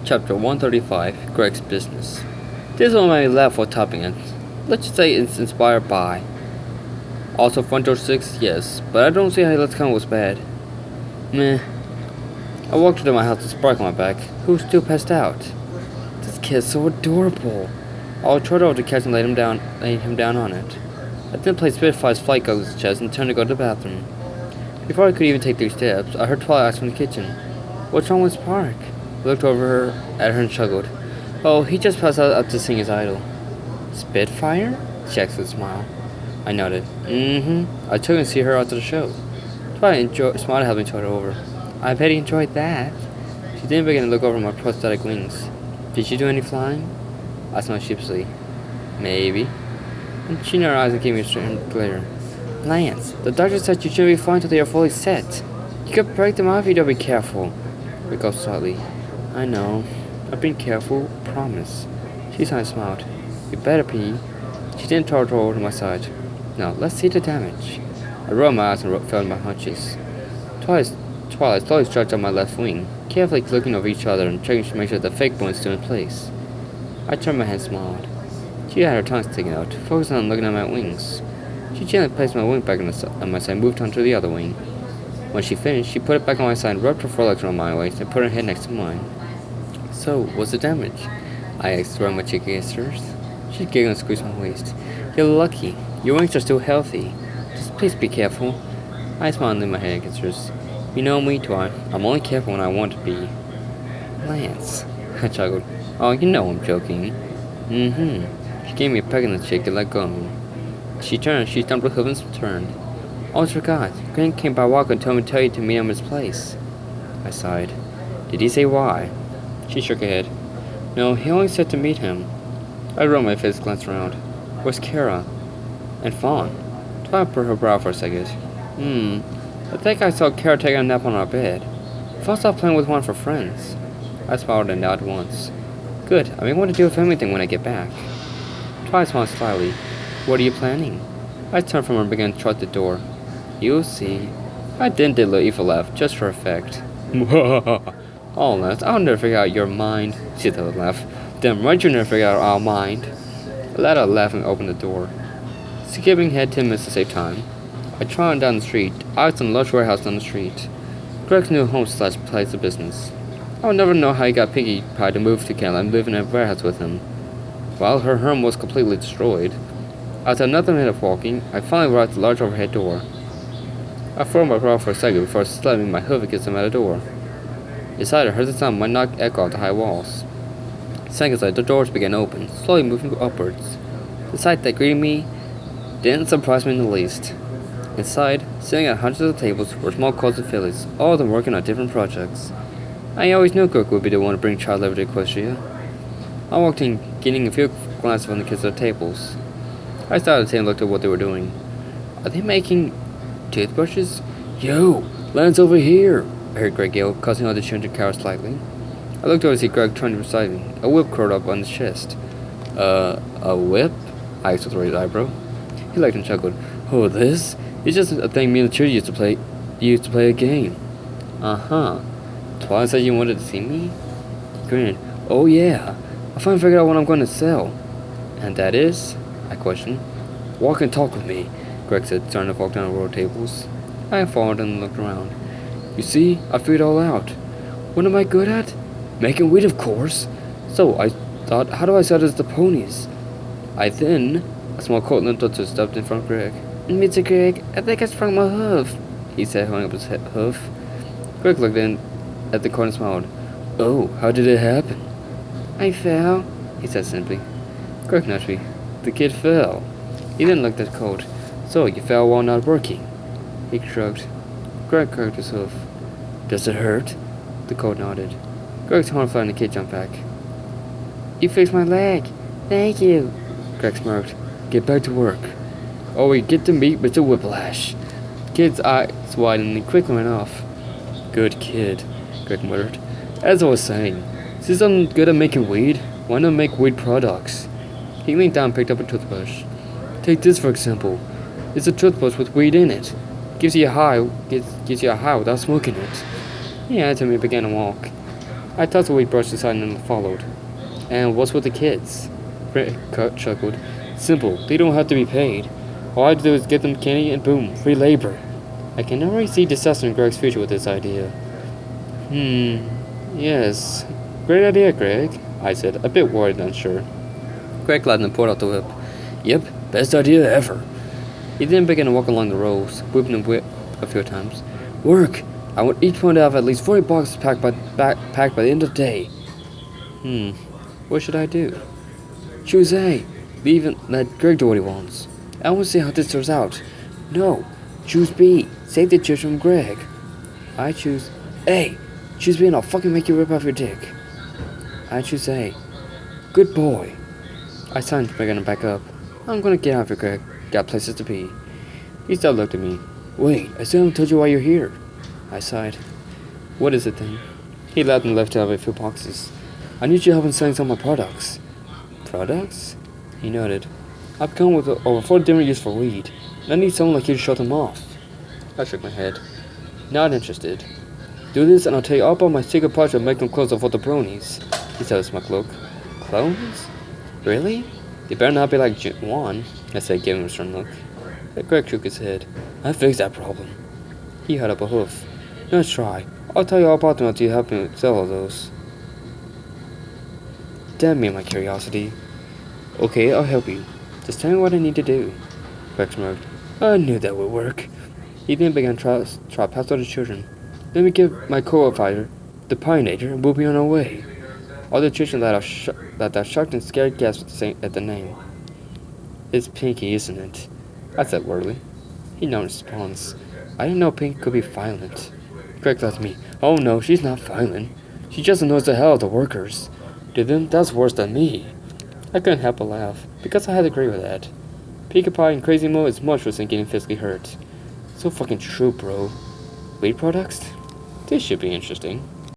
Chapter 135, Greg's Business. This one made me laugh while topping it. Let's just say it's inspired by. Also, Front Door 6, yes, but I don't see how Let's Come was bad. Meh. I walked into my house with Spark on my back, who was still passed out. This kid's so adorable. I trotted over to catch and laid him down on it. I then placed Spitfire's flight goggles on his chest and turned to go to the bathroom. Before I could even take 3 steps, I heard Twilight ask from the kitchen, "What's wrong with Spark?" I looked over at her and chuckled. "Oh, he just passed out after seeing his idol." "Spitfire?" She asked with a smile. I nodded. I took him to see her after the show. Twilight smiled at me and told her over. "I bet he enjoyed that." She then began to look over my prosthetic wings. "Did she do any flying?" I smiled sheepishly. "Maybe." And she narrowed her eyes and gave me a strange glare. "Lance, the doctor said you shouldn't be flying until they are fully set. You could break them off if you don't be careful." We go slightly. "I know. I've been careful. Promise." She smiled. "You better be." She then turned over to my side. "Now, let's see the damage." I rolled my eyes and felt my hunches. Twilight slowly stretched out my left wing, carefully looking over each other and checking to make sure the fake bone is still in place. I turned my head and smiled. She had her tongue sticking out, focusing on looking at my wings. She gently placed my wing back on my side and moved on to the other wing. When she finished, she put it back on my side and rubbed her forelegs around my waist and put her head next to mine. "So, what's the damage?" I asked, throwing my cheek against hers. She giggled and squeezed my waist. "You're lucky. Your wings are still healthy. Just please be careful." I smiled and leaned my head against hers. "You know me, Twilight. I'm only careful when I want to be." "Lance," I chuckled. "Oh, you know I'm joking." She gave me a peck in the cheek and let go of me. She turned, she stumped her hooves and turned. "Almost forgot. Grant came by walk and told me to tell you to meet him at his place." I sighed. "Did he say why?" She shook her head. "No, he only said to meet him." I rolled my face and glanced around. "Where's Kara?" "And Fawn?" Twilight put her brow for a second. I think I saw Kara taking a nap on our bed. Fawn's out playing with one of her friends." I smiled and nodded once. "Good. I may want to deal with anything when I get back." Twilight smiled slyly. "What are you planning?" I turned from her and began to trot the door. "You'll see." I then did a little evil laugh, just for effect. "Oh, Lance, I'll never figure out your mind." She did a laugh. "Damn right you never figure out our mind." I let out a laugh and opened the door. Skipping ahead 10 minutes to save time. I trotted down the street. I was in a large warehouse down the street. Greg's new home/place of business. I would never know how he got Pinkie Pie to move to Canada and live in a warehouse with him. While her home was completely destroyed. After another minute of walking, I finally arrived at the large overhead door. I frowned my brow for a second before slamming my hoof against the metal door. Inside, I heard the sound of my knock echo off the high walls. Seconds later, the doors began to open, slowly moving upwards. The sight that greeted me didn't surprise me in the least. Inside, sitting at hundreds of tables, were small closet fillies, all of them working on different projects. I always knew Greg would be the one to bring child labor to Equestria. I walked in, getting a few glances from the kids at the tables. I started to and looked at what they were doing. "Are they making toothbrushes?" "Yo, Lance over here!" I heard Greg yell, causing all the children to cower slightly. I looked over to see Greg turning beside me, a whip curled up on his chest. A whip?" I asked with a raised eyebrow. He laughed and chuckled. "Oh, this? It's just a thing me and the children used to play a game." Twilight said you wanted to see me? He grinned. "Oh yeah, I finally figured out what I'm going to sell." "And that is?" I questioned. "Walk and talk with me," Greg said, starting to walk down a row of tables. I followed and looked around. "You see, I figured it all out. What am I good at? Making weed, of course. So I thought, how do I sell this to ponies?" A small coat limped up to stepped in front of Greg. "Mr. Greg, I think I sprung my hoof," he said, holding up his hoof. Greg looked in at the coat and smiled. "Oh, how did it happen?" "I fell," he said simply. Greg nudged me. "The kid fell." He then looked at the coat. "So, you fell while not working?" He shrugged. Greg cracked his hoof. "Does it hurt?" The coat nodded. Greg's horrified and the kid jumped back. "You fixed my leg. Thank you." Greg smirked. "Get back to work, or we get to meet Mr. Whiplash." The kid's eyes widened and he quickly went off. "Good kid," Greg muttered. "As I was saying, since I'm good at making weed, why not make weed products?" He leaned down and picked up a toothbrush. "Take this for example. It's a toothbrush with weed in it. Gives you a high without smoking it." He answered me and began to walk. I tossed away brush aside and followed. And what's with the kids? Greg chuckled. Simple, they don't have to be paid. All I have to do is get them candy and boom, free labor. I can already see disaster in Greg's future with this idea. Yes. Great idea, Greg, I said, a bit worried and unsure. Greg laughed and pulled out the whip. Yep, best idea ever. He then began to walk along the rows, whipping the whip a few times. Work! I want each one to have at least 40 boxes packed by the end of the day. What should I do? Choose A. Leave and let Greg do what he wants. I want to see how this turns out. No. Choose B. Save the chips from Greg. I choose A. Choose B and I'll fucking make you rip off your dick. I choose A. Good boy. I signed to begin to back up. I'm gonna get out of here, Greg. Got places to be. He still looked at me. Wait, I still haven't told you why you're here. I sighed. What is it then? He laughed and left out a few boxes. I need your help in selling some of my products. Products? He nodded. I've come with over 4 different uses for weed, and I need someone like you to show them off. I shook my head. Not interested. Do this and I'll tell you all about my secret project of making clothes of the bronies. He said with a smug look. Clones? Really? They better not be like Juan, I said, giving him a stern look. Greg shook his head. I fixed that problem. He held up a hoof. Nice try. I'll tell you all about them until you help me sell all those. Damn me, my curiosity. Okay, I'll help you. Just tell me what I need to do. Greg smirked. I knew that would work. He then began to trot past all the children. Let me give my co-fighter, the Pioneer, and we'll be on our way. All the children let out shocked and scared gasps at the name. It's Pinky, isn't it? I said wordily. He nodded in response. I didn't know Pinky could be violent. Greg laughed at me. Oh no, she's not violent. She just annoys the hell out of the workers. To them, that's worse than me. I couldn't help but laugh, because I had to agree with that. Pinkie Pie in crazy mode is much worse than getting physically hurt. So fucking true, bro. Weed products? This should be interesting.